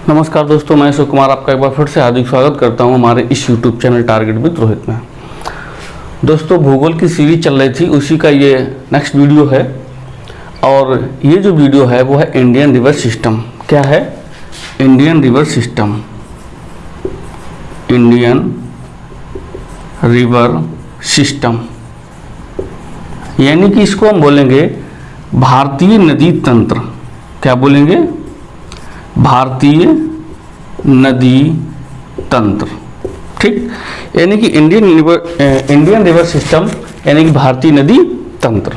नमस्कार दोस्तों, मैं अशोक कुमार आपका एक बार फिर से हार्दिक स्वागत करता हूं हमारे इस YouTube channel target with Rohit में। दोस्तों, भूगोल की सीरीज चल रही थी, उसी का ये नेक्स्ट वीडियो है। और ये जो वीडियो है वो है इंडियन रिवर सिस्टम। क्या है? Indian river system. Indian river system यानी कि इसको हम बोलेंगे भारतीय नदी तंत्र। क्या बोलेंगे? भारतीय नदी तंत्र। ठीक, यानी कि इंडियन रिवर सिस्टम यानी कि भारतीय नदी तंत्र।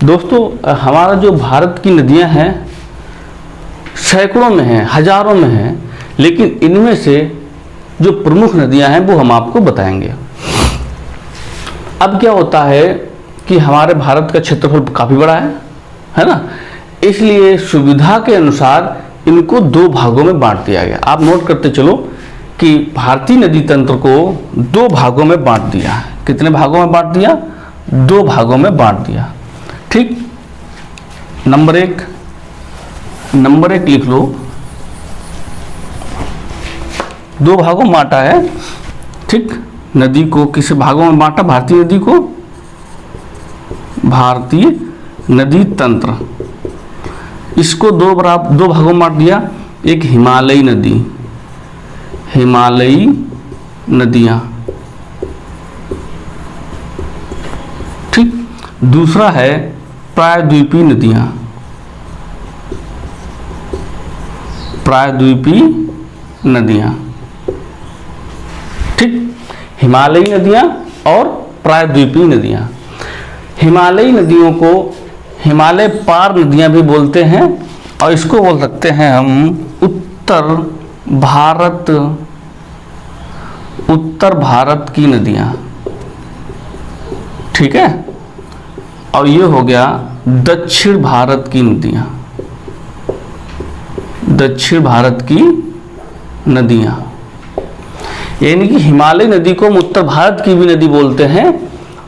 दोस्तों, हमारा जो भारत की नदियां हैं सैकड़ों में हैं, हजारों में हैं, लेकिन इनमें से जो प्रमुख नदियां हैं वो हम आपको बताएंगे। अब क्या होता है कि हमारे भारत का क्षेत्रफल काफ़ी बड़ा है ना, इसलिए सुविधा के अनुसार इनको दो भागों में बांट दिया गया। आप नोट करते चलो कि भारतीय नदी तंत्र को दो भागों में बांट दिया। कितने भागों में बांट दिया? दो भागों में बांट दिया। ठीक, नंबर एक लिख लो। दो भागों में बांटा है। ठीक, नदी को किस भागों में बांटा? भारतीय नदी को भारतीय नदी तंत्र, इसको दो भागों में बांट दिया। एक हिमालयी नदी, हिमालयी नदियां। ठीक, दूसरा है प्रायद्वीपीय नदियां, प्रायद्वीपीय नदियां। ठीक, हिमालयी नदियां और प्रायद्वीपीय नदियां। हिमालयी नदियों को हिमालय पार नदियां भी बोलते हैं और इसको बोल सकते हैं हम उत्तर भारत की नदियां। ठीक है, और ये हो गया दक्षिण भारत की नदियां, दक्षिण भारत की नदियां। यानी कि हिमालय नदी को हम उत्तर भारत की भी नदी बोलते हैं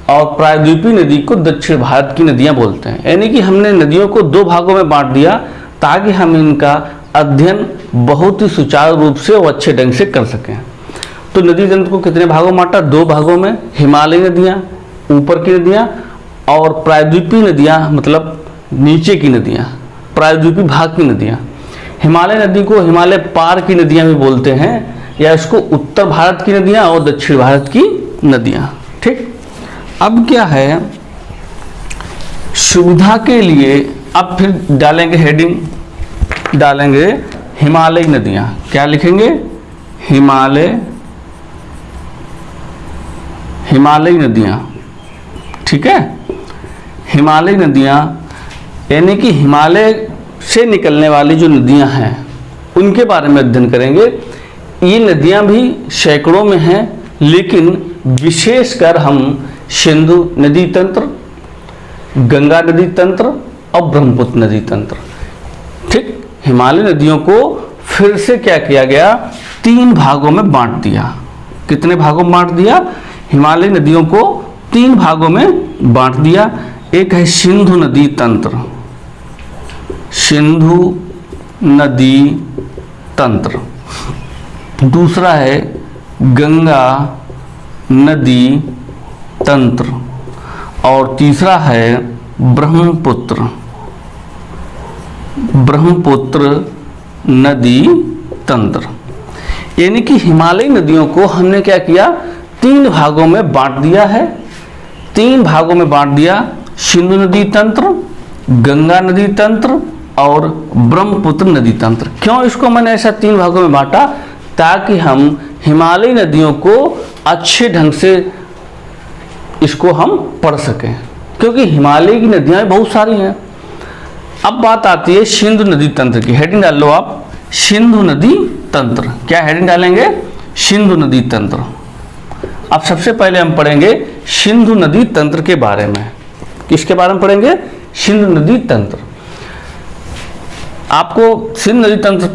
और प्रायद्वीपीय नदी को दक्षिण भारत की नदियां बोलते हैं। यानी कि हमने नदियों को दो भागों में बांट दिया ताकि हम इनका अध्ययन बहुत ही सुचारू रूप से और अच्छे ढंग से कर सकें। तो नदी तंत्र को कितने भागों में बांटा? दो भागों में। हिमालयी नदियां, ऊपर की नदियां, और प्रायद्वीपीय नदियां मतलब नीचे की नदियां, प्रायद्वीपीय भाग की नदियां। हिमालय नदी को हिमालय पार की नदियां भी बोलते हैं, या इसको उत्तर भारत की नदियां और दक्षिण भारत की नदियां। ठीक, अब क्या है, सुविधा के लिए अब फिर डालेंगे हेडिंग, डालेंगे हिमालयी नदियां। क्या लिखेंगे? हिमालयी नदियां। ठीक है, हिमालयी नदियां यानी कि हिमालय से निकलने वाली जो नदियां हैं उनके बारे में अध्ययन करेंगे। ये नदियां भी सैकड़ों में हैं, लेकिन विशेषकर हम सिंधु नदी तंत्र, गंगा नदी तंत्र और ब्रह्मपुत्र नदी तंत्र। ठीक, हिमालय नदियों को फिर से क्या किया गया? तीन भागों में बांट दिया। कितने भागों में बांट दिया? हिमालय नदियों को तीन भागों में बांट दिया। एक है सिंधु नदी तंत्र, सिंधु नदी तंत्र। दूसरा है गंगा नदी तंत्र और तीसरा है ब्रह्मपुत्र नदी तंत्र। यानी कि हिमालयी नदियों को हमने क्या किया? तीन भागों में बांट दिया है। तीन भागों में बांट दिया, सिंधु नदी तंत्र, गंगा नदी तंत्र और ब्रह्मपुत्र नदी तंत्र। क्यों इसको मैंने ऐसा तीन भागों में बांटा? ताकि हम हिमालयी नदियों को अच्छे ढंग से इसको हम पढ़ सकें, क्योंकि हिमालय की नदियां बहुत सारी हैं। अब बात आती है सिंधु नदी तंत्र की। हेडिंग डाल लो आप, सिंधु नदी तंत्र। क्या हेडिंग डालेंगे? सिंधु नदी तंत्र। अब सबसे पहले हम पढ़ेंगे सिंधु नदी तंत्र के बारे में। किसके बारे में पढ़ेंगे? सिंधु नदी तंत्र। आपको सिंधु नदी तंत्र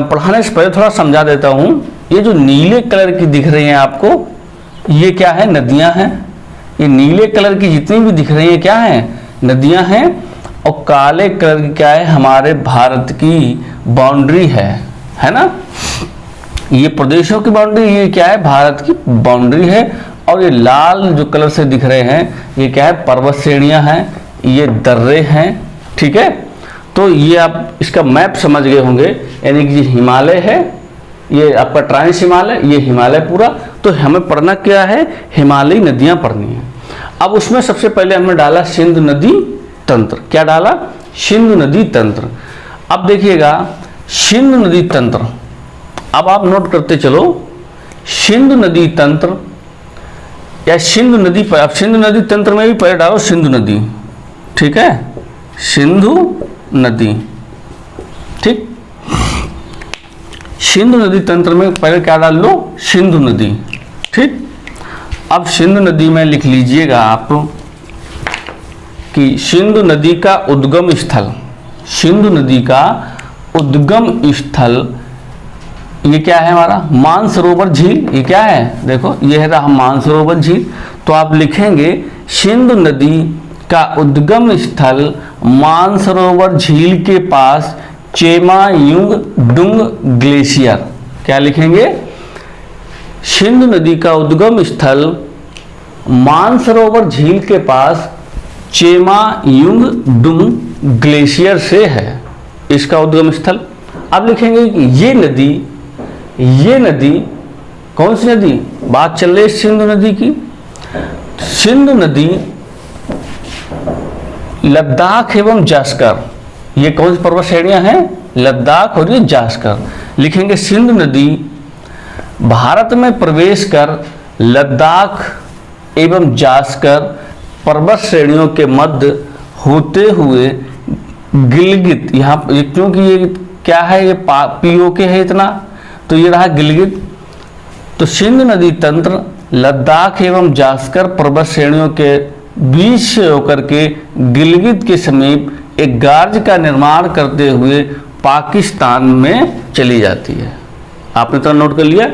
पढ़ाने से पहले थोड़ा समझा देता हूं। ये जो नीले कलर की दिख रही हैं आपको, ये क्या है? नदियां हैं। ये नीले कलर की जितनी भी दिख रही हैं क्या हैं? नदियां हैं। और काले कलर की क्या है? हमारे भारत की बाउंड्री है। है ना। ये प्रदेशों की बाउंड्री, ये क्या है, भारत की बाउंड्री है। और ये लाल जो कलर से दिख रहे हैं ये क्या है, पर्वत श्रेणियां हैं, ये दर्रे हैं, ठीक है। तो ये आप इसका मैप समझ गए होंगे, यानी कि हिमालय है, ये आपका ट्रांस हिमालय, ये हिमालय पूरा। तो हमें पढ़ना क्या है, हिमालयी नदियां पढ़नी है। अब उसमें सबसे पहले हमने डाला सिंधु नदी तंत्र। क्या डाला, सिंधु नदी तंत्र। अब देखिएगा सिंधु नदी तंत्र, अब आप नोट करते चलो, सिंधु नदी तंत्र या सिंधु नदी पर, अब सिंधु नदी तंत्र में भी पहले डालो सिंधु नदी, ठीक है, सिंधु नदी, ठीक। सिंधु नदी तंत्र में पहले क्या डाल लो, सिंधु नदी, ठीक। अब सिंधु नदी में लिख लीजिएगा आप कि सिंधु नदी का उद्गम स्थल, सिंधु नदी का उद्गम स्थल ये क्या है हमारा, मानसरोवर झील। ये क्या है, देखो ये है रहा मानसरोवर झील। तो आप लिखेंगे सिंधु नदी का उद्गम स्थल मानसरोवर झील के पास चेमायुंगडुंग ग्लेशियर। क्या लिखेंगे, सिंधु नदी का उद्गम स्थल मानसरोवर झील के पास चेमायुंगडुंग ग्लेशियर से है, इसका उद्गम स्थल। अब लिखेंगे कि ये नदी कौन सी नदी, बात चल रही है सिंधु नदी की। सिंधु नदी लद्दाख एवं जास्कर, ये कौन सी पर्वत श्रेणियां हैं, लद्दाख और ये जास्कर। लिखेंगे सिंधु नदी भारत में प्रवेश कर लद्दाख एवं जास्कर पर्वत श्रेणियों के मध्य होते हुए गिलगित, यहाँ क्योंकि ये क्या है, ये पीओके है इतना, तो ये रहा गिलगित। तो सिंधु नदी तंत्र लद्दाख एवं जास्कर पर्वत श्रेणियों के बीच से होकर के गिलगित के समीप एक गार्ज का निर्माण करते हुए पाकिस्तान में चली जाती है। आपने तो नोट कर लिया।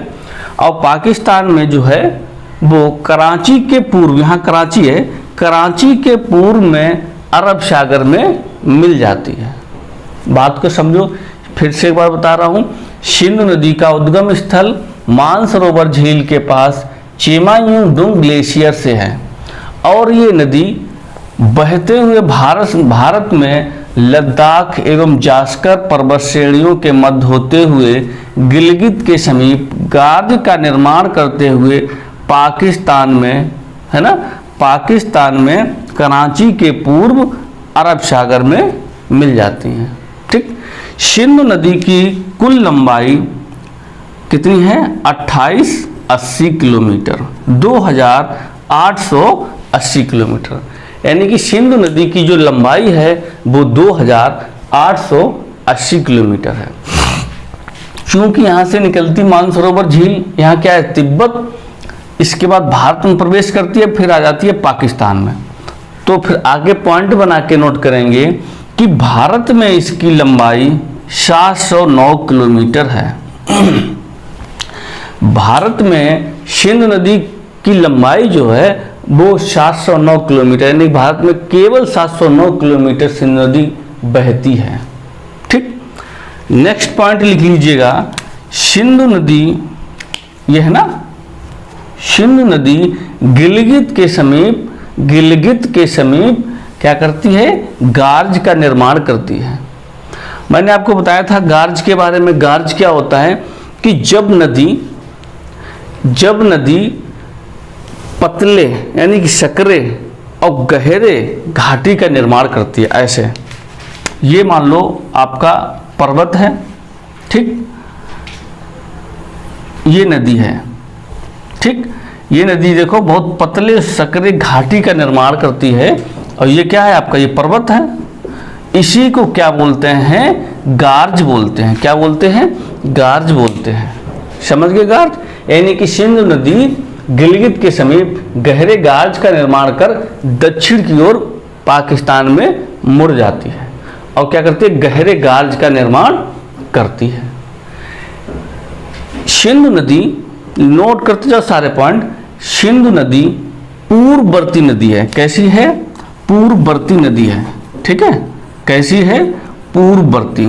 और पाकिस्तान में जो है वो कराची के पूर्व, यहाँ कराची है, कराची के पूर्व में अरब सागर में मिल जाती है। बात को समझो, फिर से एक बार बता रहा हूँ। सिंधु नदी का उद्गम स्थल मानसरोवर झील के पास चेमायुंगडुंग ग्लेशियर से है और ये नदी बहते हुए भारत में लद्दाख एवं जास्कर पर्वत श्रेणियों के मध्य होते हुए गिलगित के समीप गार्ज का निर्माण करते हुए पाकिस्तान में, है ना, पाकिस्तान में कराची के पूर्व अरब सागर में मिल जाती हैं, ठीक। सिंधु नदी की कुल लंबाई कितनी है, 2880 किलोमीटर, 2880 किलोमीटर। यानी कि सिंधु नदी की जो लंबाई है वो 2880 किलोमीटर है। क्योंकि यहाँ से निकलती मानसरोवर झील, यहाँ क्या है, तिब्बत, इसके बाद भारत में प्रवेश करती है, फिर आ जाती है पाकिस्तान में। तो फिर आगे पॉइंट बना के नोट करेंगे कि भारत में इसकी लंबाई 709 किलोमीटर है। भारत में सिंधु नदी की लंबाई जो है वो 709 किलोमीटर, यानी भारत में केवल 709 किलोमीटर सिंधु नदी बहती है, ठीक। नेक्स्ट पॉइंट लिख लीजिएगा, सिंधु नदी, ये है ना, सिंधु नदी गिलगित के समीप क्या करती है, गार्ज का निर्माण करती है। मैंने आपको बताया था गार्ज के बारे में। गार्ज क्या होता है कि जब नदी पतले यानी कि सकरे और गहरे घाटी का निर्माण करती है। ऐसे ये मान लो आपका पर्वत है, ठीक, ये नदी है, ठीक। ये नदी देखो बहुत पतले सकरे घाटी का निर्माण करती है और ये क्या है आपका, ये पर्वत है। इसी को क्या बोलते हैं, गार्ज बोलते हैं। क्या बोलते हैं, गार्ज बोलते हैं। समझ गए, गार्ज यानी कि सिंधु नदी गिलगित के समीप गहरे गार्ज का निर्माण कर दक्षिण की ओर पाकिस्तान में मुड़ जाती है और क्या करती है, गहरे गार्ज का निर्माण करती है। सिंधु नदी, नोट करते जाओ सारे पॉइंट, सिंधु नदी पूर्ववर्ती नदी है। कैसी है, पूर्ववर्ती नदी है, ठीक है। कैसी है, पूर्ववर्ती।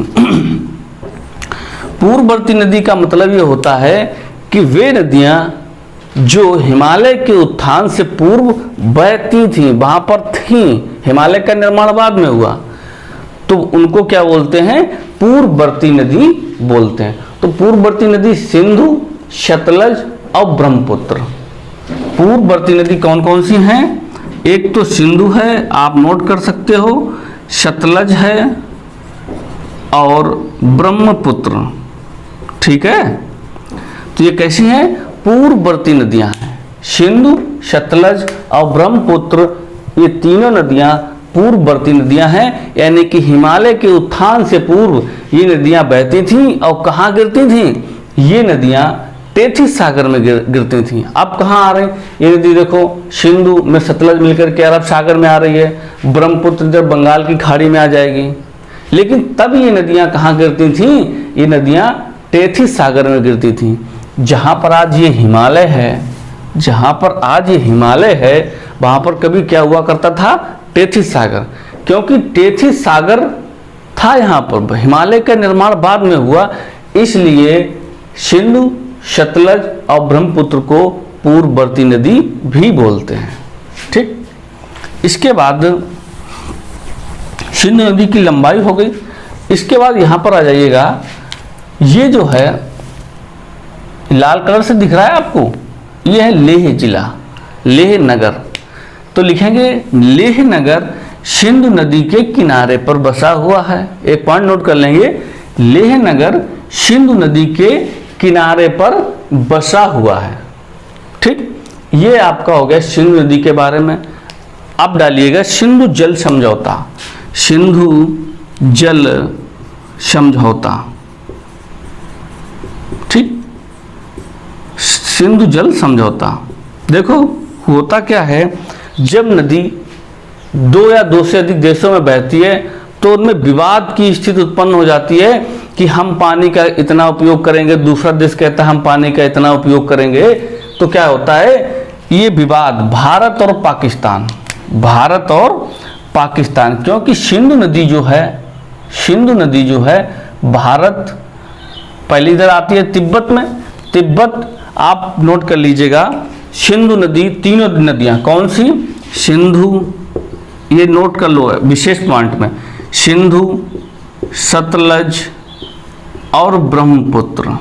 पूर्ववर्ती नदी का मतलब ये होता है कि वे नदियां जो हिमालय के उत्थान से पूर्व बहती थीं, वहां पर थीं, हिमालय का निर्माण बाद में हुआ, तो उनको क्या बोलते हैं? पूर्ववर्ती नदी बोलते हैं। तो पूर्ववर्ती नदी सिंधु, सतलज और ब्रह्मपुत्र। पूर्ववर्ती नदी कौन कौन सी हैं? एक तो सिंधु है, आप नोट कर सकते हो, सतलज है और ब्रह्मपुत्र। ठीक है, तो ये कैसी हैं? पूर्ववर्ती नदियां हैं। सिंधु, सतलज और ब्रह्मपुत्र, ये तीनों नदियां पूर्ववर्ती नदियां हैं, यानी कि हिमालय के उत्थान से पूर्व ये नदियां बहती थीं। और कहाँ गिरती थीं? ये नदियां टेथिस सागर में गिरती थीं। अब कहाँ आ रही? ये नदी देखो, सिंधु में सतलज मिलकर के अरब सागर में आ रही है, ब्रह्मपुत्र जब बंगाल की खाड़ी में आ जाएगी। लेकिन तब ये नदियां कहाँ गिरती थीं? ये नदियां टेथिस सागर में गिरती थीं। जहाँ पर आज ये हिमालय है, जहाँ पर आज ये हिमालय है, वहाँ पर कभी क्या हुआ करता था? टेथिस सागर। क्योंकि टेथिस सागर था यहाँ पर, हिमालय का निर्माण बाद में हुआ, इसलिए सिंधु, सतलज और ब्रह्मपुत्र को पूर्ववर्ती नदी भी बोलते हैं। ठीक, इसके बाद सिंधु नदी की लंबाई हो गई। इसके बाद यहाँ पर आ जाइएगा, ये जो है लाल कलर से दिख रहा है आपको, ये है लेह जिला, लेह नगर। तो लिखेंगे लेह नगर सिंधु नदी के किनारे पर बसा हुआ है। एक पॉइंट नोट कर लेंगे, लेह नगर सिंधु नदी के किनारे पर बसा हुआ है। ठीक, ये आपका हो गया सिंधु नदी के बारे में। अब डालिएगा सिंधु जल समझौता, सिंधु जल समझौता। ठीक, सिंधु जल समझौता। देखो होता क्या है, जब नदी दो या दो से अधिक देशों में बहती है तो उनमें विवाद की स्थिति उत्पन्न हो जाती है कि हम पानी का इतना उपयोग करेंगे, दूसरा देश कहता है हम पानी का इतना उपयोग करेंगे। तो क्या होता है, ये विवाद भारत और पाकिस्तान, भारत और पाकिस्तान, क्योंकि सिंधु नदी जो है, सिंधु नदी जो है भारत, पहली इधर आती है तिब्बत में, तिब्बत आप नोट कर लीजिएगा। सिंधु नदी, तीनों नदियां कौन सी? सिंधु, ये नोट कर लो विशेष पॉइंट में, सिंधु, सतलज और ब्रह्मपुत्र।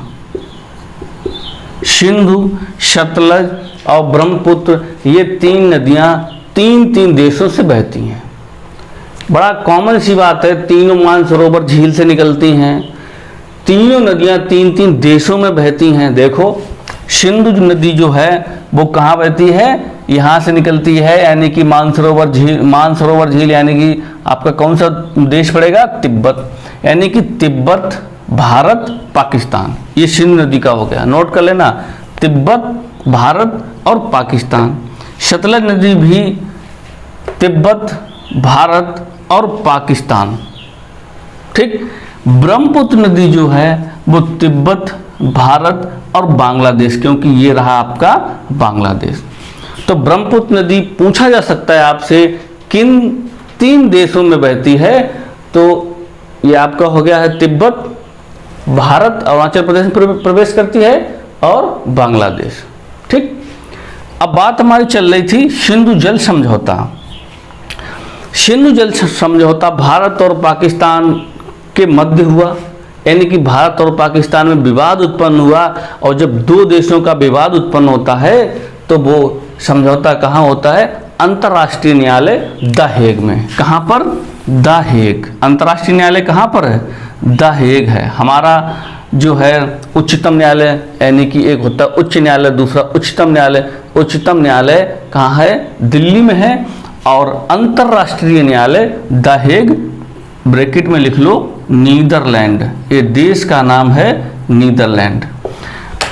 सिंधु, सतलज और ब्रह्मपुत्र, ये तीन नदियां तीन तीन देशों से बहती हैं। बड़ा कॉमन सी बात है, तीनों मानसरोवर झील से निकलती हैं, तीनों नदियां तीन तीन देशों में बहती हैं। देखो सिंधु नदी जो है वो कहाँ बहती है? यहाँ से निकलती है, यानी कि मानसरोवर झील, मानसरोवर झील यानी कि आपका कौन सा देश पड़ेगा? तिब्बत, यानी कि तिब्बत, भारत, पाकिस्तान, ये सिंधु नदी का हो गया। नोट कर लेना, तिब्बत, भारत और पाकिस्तान। सतलज नदी भी तिब्बत, भारत और पाकिस्तान। ठीक, ब्रह्मपुत्र नदी जो है वो तिब्बत, भारत और बांग्लादेश, क्योंकि ये रहा आपका बांग्लादेश। तो ब्रह्मपुत्र नदी पूछा जा सकता है आपसे किन तीन देशों में बहती है? तो ये आपका हो गया है तिब्बत, भारत, अरुणाचल प्रदेश में प्रवेश करती है और बांग्लादेश। ठीक, अब बात हमारी चल रही थी सिंधु जल समझौता। सिंधु जल समझौता भारत और पाकिस्तान के मध्य हुआ, यानी कि भारत और पाकिस्तान में विवाद उत्पन्न हुआ। और जब दो देशों का विवाद उत्पन्न होता है तो वो समझौता कहाँ होता है? अंतर्राष्ट्रीय न्यायालय द हेग में। कहाँ पर? The Hague. अंतर्राष्ट्रीय न्यायालय कहाँ पर है? द हेग है। हमारा जो है उच्चतम न्यायालय, यानी कि एक होता है उच्च न्यायालय, दूसरा उच्चतम न्यायालय। उच्चतम न्यायालय कहाँ है? दिल्ली में है। और अंतर्राष्ट्रीय न्यायालय द हेग, ब्रैकेट में लिख लो नीदरलैंड, ये देश का नाम है नीदरलैंड।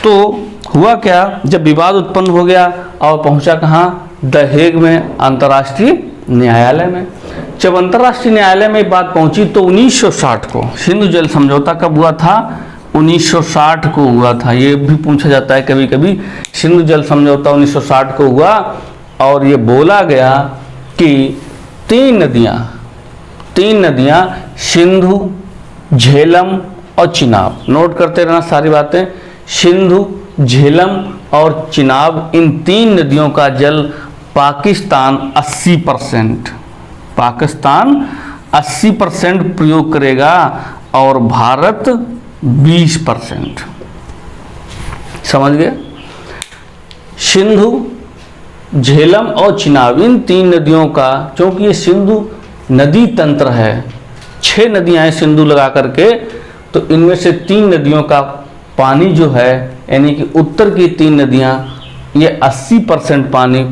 तो हुआ क्या, जब विवाद उत्पन्न हो गया और पहुंचा कहाँ? द हेग में, अंतर्राष्ट्रीय न्यायालय में। जब अंतर्राष्ट्रीय न्यायालय में बात पहुंची तो 1960 को सिंधु जल समझौता कब हुआ था? 1960 को हुआ था। ये भी पूछा जाता है कभी कभी, सिंधु जल समझौता 1960 को हुआ। और ये बोला गया कि तीन नदियां सिंधु, झेलम और चिनाब। नोट करते रहना सारी बातें। सिंधु, झेलम और चिनाब, इन 3 नदियों का जल पाकिस्तान 80% प्रयोग करेगा और भारत 20%। समझ गए? सिंधु, झेलम और चिनाब, इन 3 नदियों का, क्योंकि ये सिंधु नदी तंत्र है, 6 नदियां हैं सिंधु लगा करके, तो इनमें से 3 नदियों का पानी जो है, यानी कि उत्तर की 3 नदियां, ये 80% पानी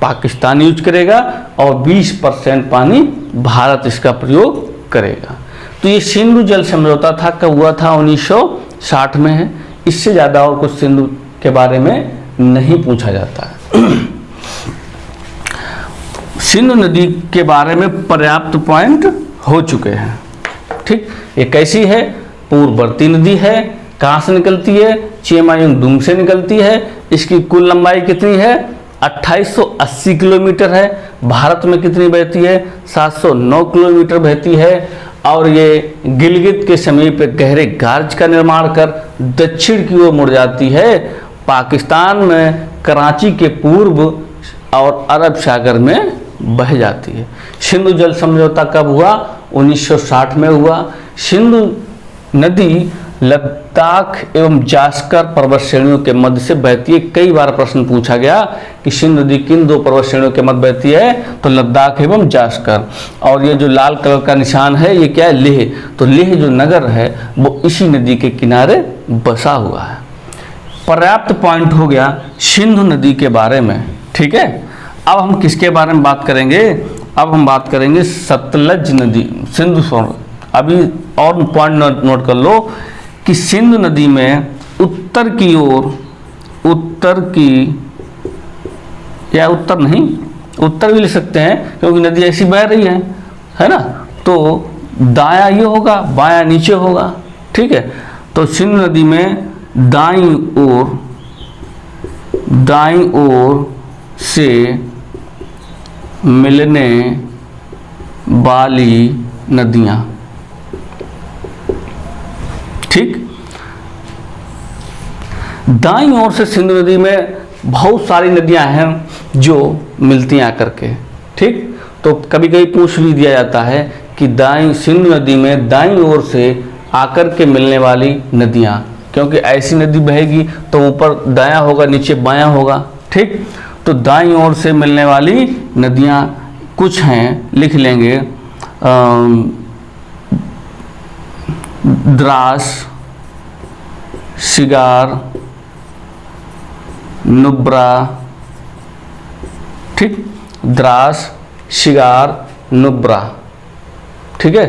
पाकिस्तान यूज करेगा और 20% पानी भारत इसका प्रयोग करेगा। तो ये सिंधु जल समझौता था, कब हुआ था? 1960 में है। इससे ज़्यादा और कुछ सिंधु के बारे में नहीं पूछा जाता है। सिंधु नदी के बारे में पर्याप्त पॉइंट हो चुके हैं। ठीक, ये कैसी है? पूर्ववर्ती नदी है। कहाँ से निकलती है? चेमायुंगडुंग से निकलती है। इसकी कुल लंबाई कितनी है? 2880 किलोमीटर है। भारत में कितनी बहती है? 709 किलोमीटर बहती है। और ये गिलगित के समीप गहरे गार्ज का निर्माण कर दक्षिण की ओर मुड़ जाती है, पाकिस्तान में कराची के पूर्व और अरब सागर में बह जाती है। सिंधु जल समझौता कब हुआ? 1960 में हुआ। सिंधु नदी लद्दाख एवं जास्कर पर्वत श्रेणियों के मध्य से बहती है। कई बार प्रश्न पूछा गया कि सिंधु नदी किन 2 पर्वत श्रेणियों के मध्य बहती है? तो लद्दाख एवं जास्कर। और ये जो लाल कलर का निशान है, ये क्या है? लेह। तो लेह जो नगर है वो इसी नदी के किनारे बसा हुआ है। पर्याप्त पॉइंट हो गया सिंधु नदी के बारे में। ठीक है, अब हम किसके बारे में बात करेंगे? अब हम बात करेंगे सतलज नदी। अभी और पॉइंट नोट कर लो कि सिंधु नदी में उत्तर की या उत्तर नहीं, उत्तर भी लिख सकते हैं क्योंकि नदी ऐसी बह रही है ना, तो दायां ये होगा, बायां नीचे होगा। ठीक है, तो सिंधु नदी में दाईं ओर से मिलने वाली नदियां। ठीक, दाईं ओर से सिंधु नदी में बहुत सारी नदियां हैं जो मिलती हैं आकर के। ठीक, तो कभी कभी पूछ भी दिया जाता है कि सिंधु नदी में दाईं ओर से आकर के मिलने वाली नदियां, क्योंकि ऐसी नदी बहेगी तो ऊपर दायां होगा, नीचे बायां होगा। ठीक, तो दाईं ओर से मिलने वाली नदियां कुछ हैं, लिख लेंगे। द्रास, शिगार, नुब्रा। ठीक, द्रास, शिगार, नुब्रा। ठीक है,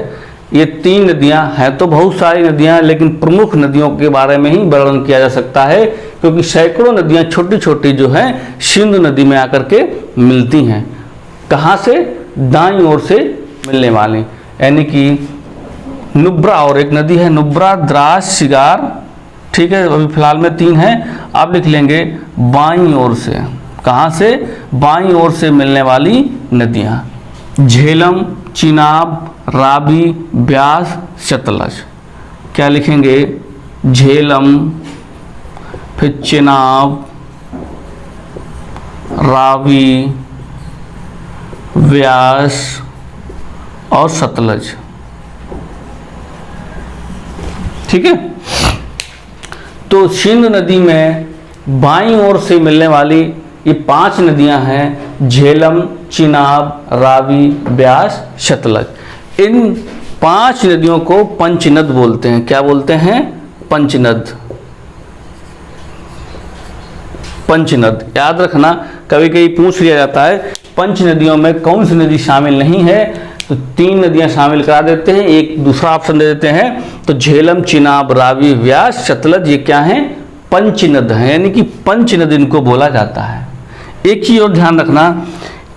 ये 3 नदियां हैं। तो बहुत सारी नदियां हैं, लेकिन प्रमुख नदियों के बारे में ही वर्णन किया जा सकता है, क्योंकि सैकड़ों नदियां छोटी छोटी जो हैं सिंधु नदी में आकर के मिलती हैं। कहाँ से? दाईं ओर से मिलने वाली, यानी कि नुब्रा और एक नदी है नुब्रा, द्रास, शिगार। ठीक है, अभी फिलहाल में 3 हैं। अब लिख लेंगे बाईं ओर से। कहाँ से? बाईं ओर से मिलने वाली नदियाँ झेलम, चिनाब, रावी, ब्यास, सतलज। क्या लिखेंगे? झेलम, फिर चिनाब, रावी, व्यास और सतलज। ठीक है, तो सिंधु नदी में बाईं ओर से मिलने वाली ये 5 नदियां हैं, झेलम, चिनाब, रावी, ब्यास, सतलज। इन 5 नदियों को पंचनद बोलते हैं। क्या बोलते हैं? पंचनद। पंचनद याद रखना, कभी कभी पूछ लिया जाता है पंच नदियों में कौन सी नदी शामिल नहीं है, तो 3 नदियां शामिल करा देते हैं, एक दूसरा ऑप्शन दे देते हैं। तो झेलम, चिनाब, रावी, व्यास, सतलज ये क्या है? पंचनद है, यानी कि पंचनद इनको बोला जाता है। एक चीज और ध्यान रखना,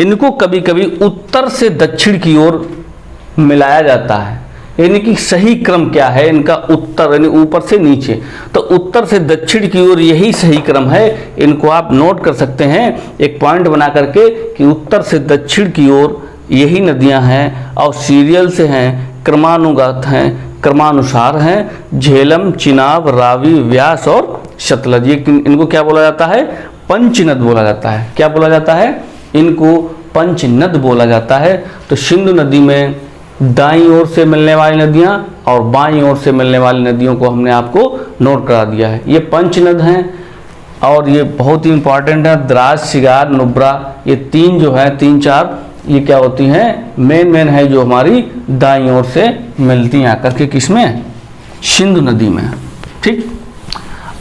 इनको कभी कभी उत्तर से दक्षिण की ओर मिलाया जाता है, यानी कि सही क्रम क्या है इनका? उत्तर यानी ऊपर से नीचे, तो उत्तर से दक्षिण की ओर यही सही क्रम है। इनको आप नोट कर सकते हैं एक पॉइंट बना करके कि उत्तर से दक्षिण की ओर यही नदियां हैं और सीरियल से हैं, क्रमानुगत हैं, क्रमानुसार हैं झेलम, चिनाब, रावी, व्यास और सतलज। ये इनको क्या बोला जाता है? पंचनद बोला जाता है। क्या बोला जाता है? इनको पंचनद बोला जाता है। तो सिंधु नदी में दाईं ओर से मिलने वाली नदियां और बाईं ओर से मिलने वाली नदियों को हमने आपको नोट करा दिया है। ये पंचनद हैं और ये बहुत ही इंपॉर्टेंट है। द्रास, शिगार, नुब्रा, ये तीन जो है, तीन चार, ये क्या होती हैं? मेन है जो हमारी दाईं ओर से मिलती हैं आकर के किसमें? सिंधु नदी में। ठीक,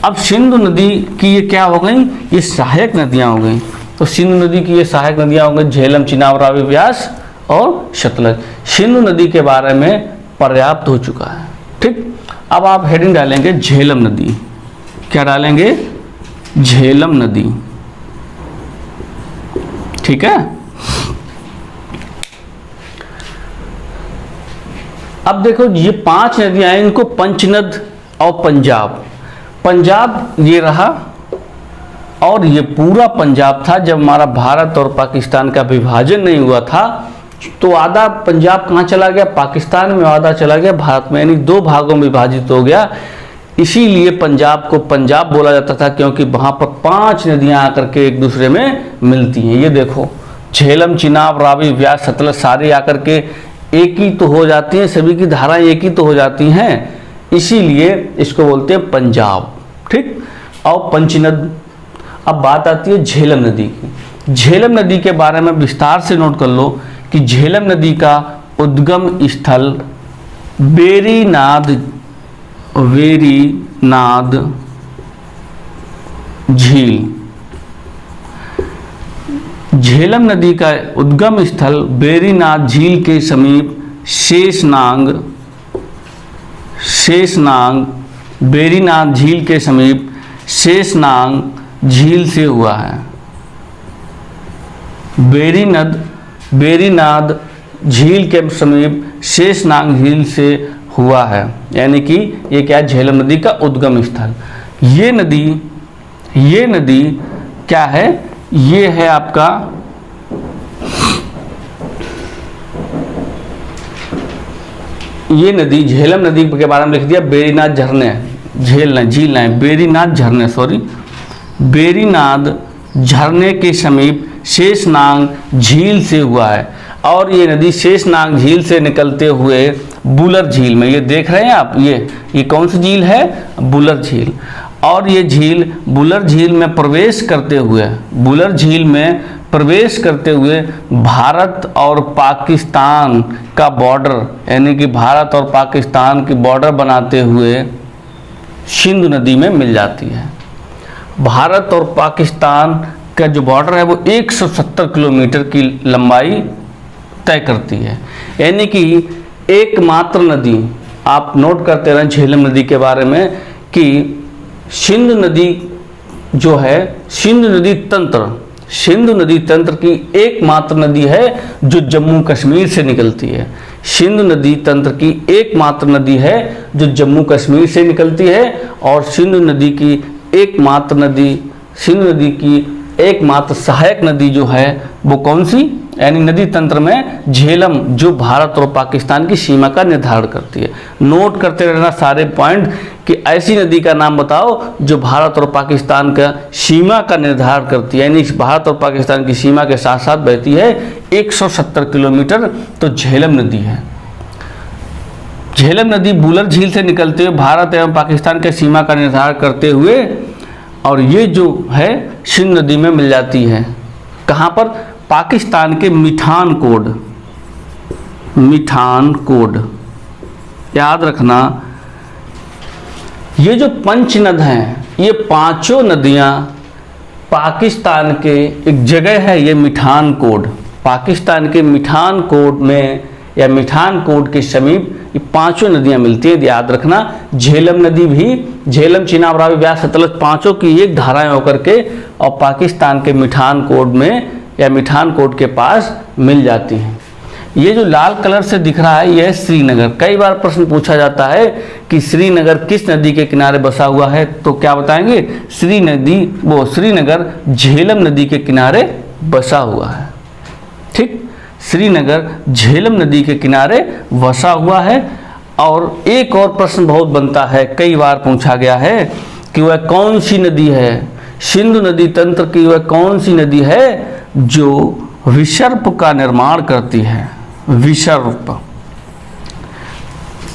अब सिंधु नदी की ये क्या हो गई? ये सहायक नदियां हो गई। तो सिंधु नदी की ये सहायक नदियां हो गई झेलम, चिनाब, रावी, व्यास और सतलज। सिंधु नदी के बारे में पर्याप्त हो चुका है। ठीक, अब आप हेडिंग डालेंगे झेलम नदी। क्या डालेंगे? झेलम नदी। ठीक है। अब देखो ये 5 नदियां हैं, इनको पंचनद और पंजाब ये रहा, और ये पूरा पंजाब था। जब हमारा भारत और पाकिस्तान का विभाजन नहीं हुआ था तो आधा पंजाब कहाँ चला गया? पाकिस्तान में, आधा चला गया भारत में, यानी 2 भागों में विभाजित हो गया। इसीलिए पंजाब को पंजाब बोला जाता था, क्योंकि वहाँ पर 5 नदियाँ आकर के एक दूसरे में मिलती हैं। ये देखो झेलम, चिनाब, रावी, व्यास, सतलज सारे आकर के एक ही तो हो जाती हैं, सभी की धाराएं एक ही तो हो जाती हैं, इसीलिए इसको बोलते हैं पंजाब। ठीक, और पंचनद। अब बात आती है झेलम नदी की। झेलम नदी के बारे में विस्तार से नोट कर लो कि झेलम नदी का उद्गम स्थल वेरीनाद झील। झेलम नदी का उद्गम स्थल वेरीनाथ झील के समीप शेषनाग वेरीनाथ झील के समीप शेषनाग झील से हुआ है। वेरीनाथ झील के समीप शेषनाग झील से हुआ है, यानी कि ये क्या है? झेलम नदी का उद्गम स्थल। ये नदी क्या है? ये है आपका ये नदी, झेलम नदी के बारे में लिख दिया वेरीनाथ झरने, झील नहीं, वेरीनाथ झरने के समीप शेषनाग झील से हुआ है। और ये नदी शेषनाग झील से निकलते हुए बुलर झील में, ये देख रहे हैं आप, ये कौन सी झील है? बुलर झील। और ये झील बुलर झील में प्रवेश करते हुए भारत और पाकिस्तान का बॉर्डर, यानी कि भारत और पाकिस्तान की बॉर्डर बनाते हुए सिंधु नदी में मिल जाती है। भारत और पाकिस्तान का जो बॉर्डर है वो 170 किलोमीटर की लंबाई तय करती है, यानी कि एकमात्र नदी। आप नोट करते रहें झेलम नदी के बारे में कि सिंधु नदी जो है, सिंधु नदी तंत्र की एकमात्र नदी है जो जम्मू कश्मीर से निकलती है। सिंधु नदी तंत्र की एकमात्र नदी है जो जम्मू कश्मीर से निकलती है। और सिंधु नदी की एकमात्र सहायक नदी जो है वो कौन सी? यानी नदी तंत्र में झेलम, जो भारत और पाकिस्तान की सीमा का निर्धारण करती है। नोट करते रहना सारे पॉइंट कि ऐसी नदी का नाम बताओ जो भारत और पाकिस्तान का सीमा का निर्धारण करती है, यानी भारत और पाकिस्तान की सीमा के साथ साथ बहती है 170 किलोमीटर, तो झेलम नदी है। झेलम नदी बुलर झील से निकलते हुए भारत एवं पाकिस्तान के सीमा का निर्धारण करते हुए, और ये जो है सिंधु नदी में मिल जाती है। कहाँ पर? पाकिस्तान के मिठान कोड याद रखना। ये जो पंचनद हैं, ये 5 नदियाँ पाकिस्तान के एक जगह है, ये मिठान कोड। पाकिस्तान के मिठान कोड में या मिठान कोड के समीप ये 5 नदियाँ मिलती हैं, याद रखना। झेलम नदी भी, झेलम, चिनाब, रावी, व्यास, सतलज 5 की एक धाराएं होकर के और पाकिस्तान के मिठान कोड में या मिठान कोड के पास मिल जाती हैं। ये जो लाल कलर से दिख रहा है यह श्रीनगर। कई बार प्रश्न पूछा जाता है कि श्रीनगर किस नदी के किनारे बसा हुआ है, तो क्या बताएंगे? श्रीनगर झेलम नदी के किनारे बसा हुआ है। ठीक, श्रीनगर झेलम नदी के किनारे बसा हुआ है। और एक और प्रश्न बहुत बनता है, कई बार पूछा गया है कि वह कौन सी नदी है, सिंधु नदी तंत्र की वह कौन सी नदी है जो विसर्प का निर्माण करती है। विसर्प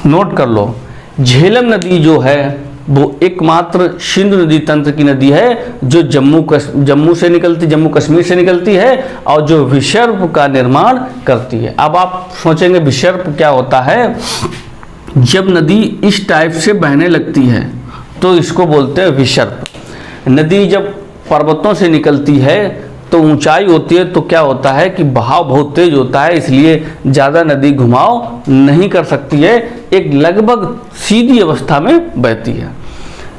नोट कर लो। झेलम नदी जो है वो एकमात्र सिंधु नदी तंत्र की नदी है जो जम्मू से निकलती, जम्मू कश्मीर से निकलती है और जो विसर्प का निर्माण करती है। अब आप सोचेंगे विसर्प क्या होता है? जब नदी इस टाइप से बहने लगती है तो इसको बोलते हैं विसर्प। नदी जब पर्वतों से निकलती है तो ऊंचाई होती है तो क्या होता है कि बहाव बहुत तेज होता है, इसलिए ज़्यादा नदी घुमाव नहीं कर सकती है, एक लगभग सीधी अवस्था में बहती है।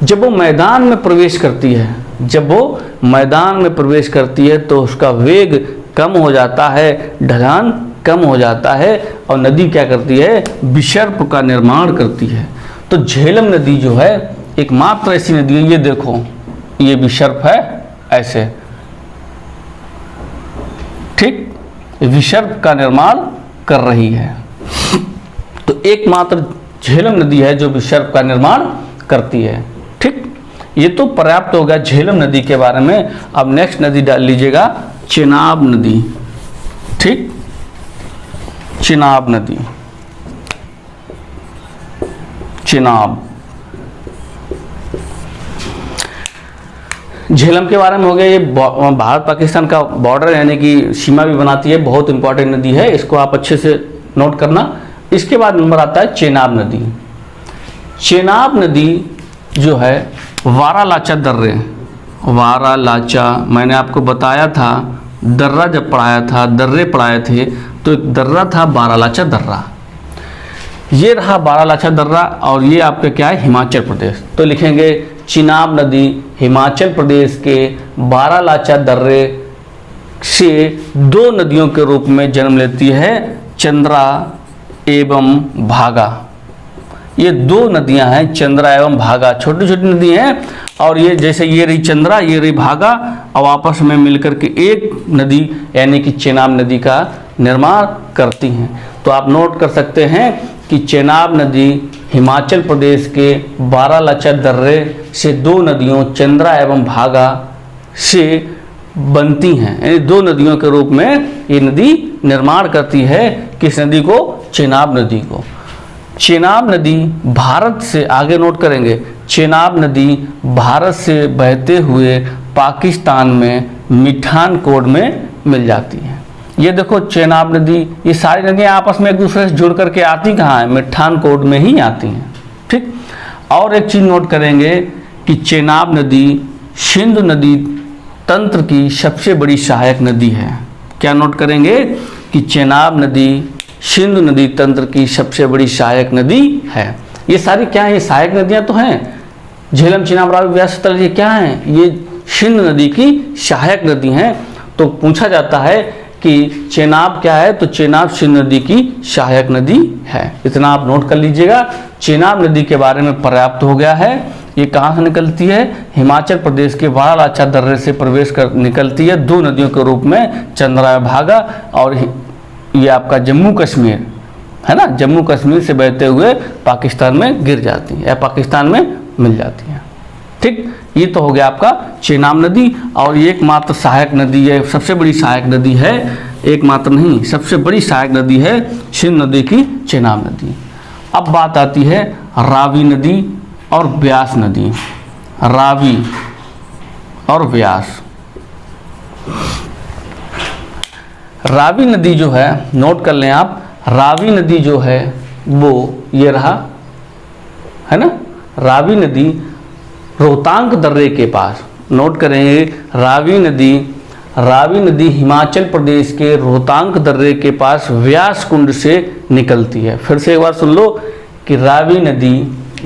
जब वो मैदान में प्रवेश करती है, जब वो मैदान में प्रवेश करती है तो उसका वेग कम हो जाता है, ढलान कम हो जाता है और नदी क्या करती है? विसर्प का निर्माण करती है। तो झेलम नदी जो है एकमात्र ऐसी नदी है, ये देखो ये विसर्प है ऐसे, ठीक, विसर्प का निर्माण कर रही है। तो एकमात्र झेलम नदी है जो विसर्प का निर्माण करती है। ठीक, ये तो पर्याप्त हो गया झेलम नदी के बारे में। अब नेक्स्ट नदी डाल लीजिएगा चेनाब नदी। ठीक, चेनाब नदी, चेनाब। झेलम के बारे में हो गया, ये भारत पाकिस्तान का बॉर्डर यानी कि सीमा भी बनाती है, बहुत इंपॉर्टेंट नदी है, इसको आप अच्छे से नोट करना। इसके बाद नंबर आता है चेनाब नदी। चेनाब नदी जो है वारालाचा दर्रे, वारालाचा मैंने आपको बताया था, दर्रा जब पढ़ाया था, दर्रे पढ़ाए थे, तो एक दर्रा था वारालाचा दर्रा। ये रहा वारालाचा दर्रा और ये आपका क्या है? हिमाचल प्रदेश। तो लिखेंगे चेनाब नदी हिमाचल प्रदेश के वारालाचा दर्रे से दो नदियों के रूप में जन्म लेती है, चंद्रा एवं भागा। ये दो नदियां हैं, चंद्रा एवं भागा, छोटी छोटी नदी हैं और ये जैसे ये रही चंद्रा, ये रही भागा और आपस में मिलकर के एक नदी यानी कि चेनाब नदी का निर्माण करती हैं। तो आप नोट कर सकते हैं कि चेनाब नदी हिमाचल प्रदेश के वारालाचा दर्रे से दो नदियों चंद्रा एवं भागा से बनती हैं, यानी दो नदियों के रूप में ये नदी निर्माण करती है। किस नदी को? चेनाब नदी को। चेनाब नदी भारत से, आगे नोट करेंगे, चेनाब नदी भारत से बहते हुए पाकिस्तान में मिठानकोट में मिल जाती है। ये देखो चेनाब नदी, ये सारी नदियाँ आपस में एक दूसरे से जुड़ करके आती कहाँ है? मिठानकोट में ही आती हैं। ठीक, और एक चीज़ नोट करेंगे कि चेनाब नदी सिंधु नदी तंत्र की सबसे बड़ी सहायक नदी है। क्या नोट करेंगे कि चेनाब नदी सिंधु नदी तंत्र की सबसे बड़ी सहायक नदी है। ये सारी क्या है? ये सहायक नदियाँ तो हैं, झेलम, चेनाब, रावी, व्यास, सतलज, ये क्या हैं? ये सिंधु नदी की सहायक नदी हैं। तो पूछा जाता है कि चेनाब क्या है? तो चेनाब सिंधु नदी की सहायक नदी है। इतना आप नोट कर लीजिएगा। चेनाब नदी के बारे में पर्याप्त हो गया है। ये कहाँ से निकलती है? हिमाचल प्रदेश के वारालाचा दर्रे से प्रवेश कर निकलती है, दो नदियों के रूप में, चंद्रा भागा, और ये आपका जम्मू कश्मीर है ना, जम्मू कश्मीर से बहते हुए पाकिस्तान में गिर जाती है या पाकिस्तान में मिल जाती है। ठीक, ये तो हो गया आपका चेनाब नदी। और ये एकमात्र सहायक नदी है, सबसे बड़ी सहायक नदी है, एकमात्र नहीं सबसे बड़ी सहायक नदी है सिंधु नदी की चेनाब नदी। अब बात आती है रावी नदी और व्यास नदी। रावी और व्यास। रावी नदी जो है, नोट कर लें आप, रावी नदी जो है वो ये रहा है ना, रावी नदी रोहतांग दर्रे के पास, नोट करेंगे रावी नदी हिमाचल प्रदेश के रोहतांग दर्रे के पास व्यास कुंड से निकलती है। फिर से एक बार सुन लो कि रावी नदी,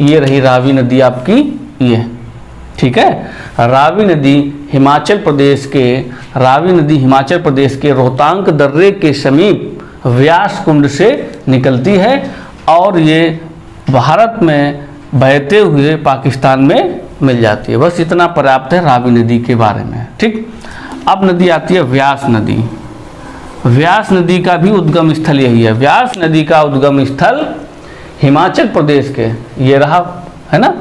ये रही रावी नदी आपकी, ये ठीक है, रावी नदी हिमाचल प्रदेश के रोहतांग दर्रे के समीप व्यास कुंड से निकलती है और ये भारत में बहते हुए पाकिस्तान में मिल जाती है। बस इतना पर्याप्त है रावी नदी के बारे में। ठीक, अब नदी आती है व्यास नदी। व्यास नदी का भी उद्गम स्थल यही है। व्यास नदी का उद्गम स्थल हिमाचल प्रदेश के, ये रहा है ना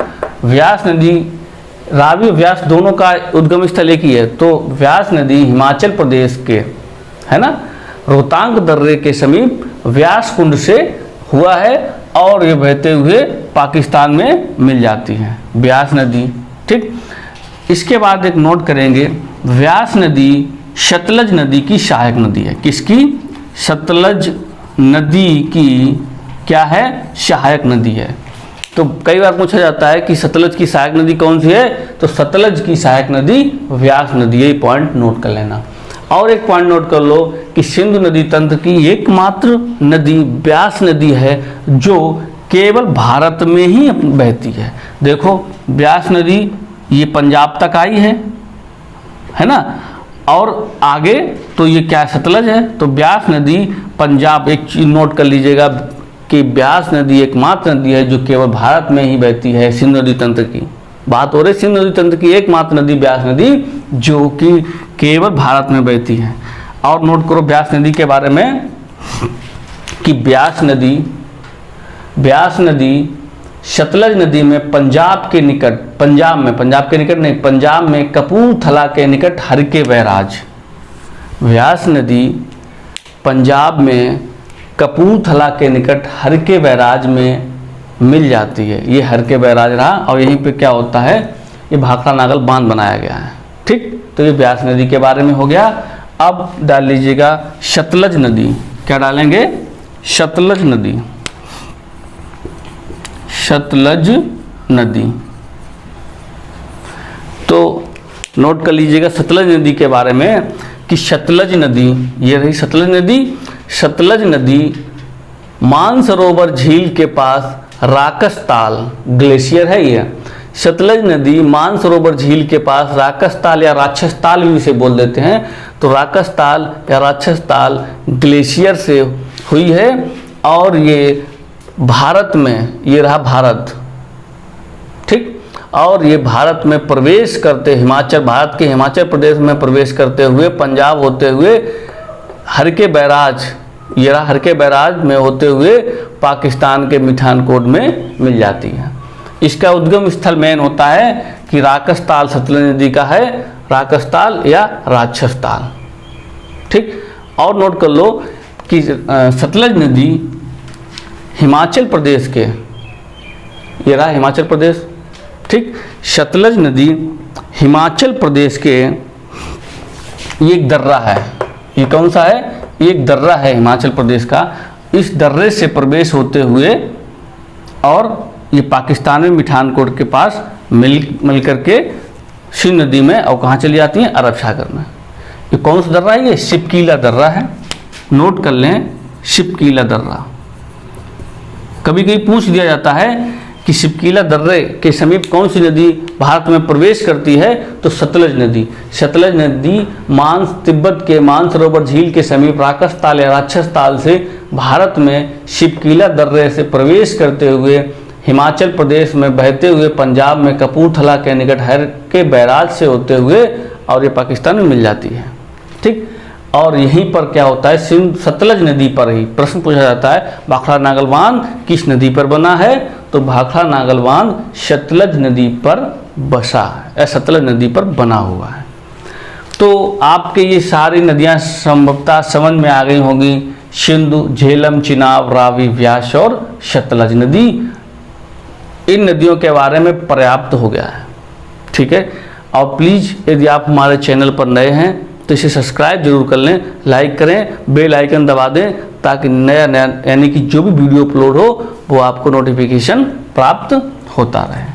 व्यास नदी, रावी व्यास दोनों का उद्गम स्थल एक ही है, तो व्यास नदी हिमाचल प्रदेश के है ना रोहतांग दर्रे के समीप व्यास कुंड से हुआ है और ये बहते हुए पाकिस्तान में मिल जाती है व्यास नदी। ठीक, इसके बाद एक नोट करेंगे, व्यास नदी सतलज नदी की सहायक नदी है। किसकी? सतलज नदी की क्या है? सहायक नदी है। तो कई बार पूछा जाता है कि सतलज की सहायक नदी कौन सी है, तो सतलज की सहायक नदी व्यास नदी है। ये पॉइंट नोट कर लेना। और एक पॉइंट नोट कर लो कि सिंधु नदी तंत्र की एकमात्र नदी व्यास नदी है जो केवल भारत में ही बहती है। देखो व्यास नदी ये पंजाब तक आई है ना, और आगे तो ये क्या सतलज है, तो व्यास नदी पंजाब, एक चीज नोट कर लीजिएगा कि व्यास नदी एकमात्र नदी है जो केवल भारत में ही बहती है। सिंधु नदी तंत्र की बात हो रही, सिंधु नदी तंत्र की एकमात्र नदी व्यास नदी जो कि केवल भारत में बहती है। और नोट करो व्यास नदी के बारे में कि व्यास नदी सतलज नदी में पंजाब के निकट, पंजाब में कपूरथला के निकट हरके बैराज, व्यास नदी पंजाब में कपूरथला के निकट हरके बैराज में मिल जाती है। ये हरके बैराज रहा और यहीं पे क्या होता है, ये भाखड़ा नागल बांध बनाया गया है। ठीक, तो ये व्यास नदी के बारे में हो गया। अब डाल लीजिएगा सतलज नदी, क्या डालेंगे? सतलज नदी, सतलज नदी। तो नोट कर लीजिएगा सतलज नदी के बारे में कि सतलज नदी, ये रही सतलज नदी। सतलज नदी मानसरोवर झील के पास राकसताल ग्लेशियर है। ये सतलज नदी मानसरोवर झील के पास राकसताल या राक्षसताल भी इसे बोल देते हैं, तो राकसताल या राक्षसताल ग्लेशियर से हुई है। और ये भारत में, ये रहा भारत, ठीक, और ये भारत में प्रवेश करते, भारत के हिमाचल प्रदेश में प्रवेश करते हुए पंजाब होते हुए हरके बैराज, ये रहा हरके बैराज में होते हुए पाकिस्तान के मिठानकोट में मिल जाती है। इसका उद्गम स्थल मेन होता है कि राकसताल सतलज नदी का है, राकसताल या राक्षसताल। ठीक, और नोट कर लो कि सतलज नदी हिमाचल प्रदेश के, ये रहा हिमाचल प्रदेश, ठीक, सतलज नदी हिमाचल प्रदेश के, ये एक दर्रा है। ये कौन सा है? ये एक दर्रा है हिमाचल प्रदेश का। इस दर्रे से प्रवेश होते हुए और ये पाकिस्तान में मिठानकोट के पास मिल करके सिंध नदी में और कहाँ चली जाती हैं? अरब सागर में। ये कौन सा दर्रा है? ये शिपकीला दर्रा है। नोट कर लें शिपकीला दर्रा। कभी कभी पूछ दिया जाता है कि शिपकीला दर्रे के समीप कौन सी नदी भारत में प्रवेश करती है, तो सतलज नदी। सतलज नदी तिब्बत के मानसरोवर झील के समीप राकसताल या राक्षसताल से भारत में शिपकीला दर्रे से प्रवेश करते हुए हिमाचल प्रदेश में बहते हुए पंजाब में कपूरथला के निकट हरके बैराज से होते हुए और ये पाकिस्तान में मिल जाती है। ठीक, और यहीं पर क्या होता है, सतलज नदी पर ही प्रश्न पूछा जाता है भाखड़ा नागल बांध किस नदी पर बना है, तो भाखड़ा नागल बांध सतलज नदी पर बसा है, सतलज नदी पर बना हुआ है। तो आपके ये सारी नदियां संभवतः समझ में आ गई होंगी, सिंधु, झेलम, चिनाब, रावी, व्यास और सतलज नदी। इन नदियों के बारे में पर्याप्त हो गया है। ठीक है, और प्लीज़ यदि आप हमारे चैनल पर नए हैं तो इसे सब्सक्राइब जरूर कर लें, लाइक करें, बेल आइकन दबा दें ताकि नया यानी कि जो भी वीडियो अपलोड हो वो आपको नोटिफिकेशन प्राप्त होता रहे।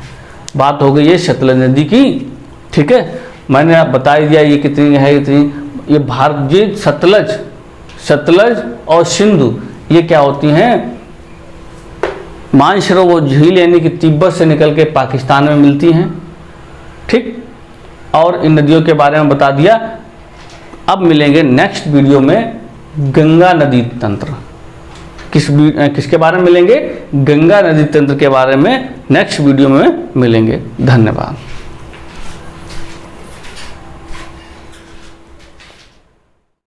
बात हो गई है सतलज नदी की। ठीक है, मैंने आप बता दिया ये कितनी है, इतनी ये भारत, ये सतलज और सिंधु ये क्या होती हैं, मानसरोवर झील यानी कि तिब्बत से निकल के पाकिस्तान में मिलती हैं। ठीक, और इन नदियों के बारे में बता दिया। अब मिलेंगे नेक्स्ट वीडियो में गंगा नदी तंत्र। किसके बारे में मिलेंगे? गंगा नदी तंत्र के बारे में नेक्स्ट वीडियो में मिलेंगे। धन्यवाद।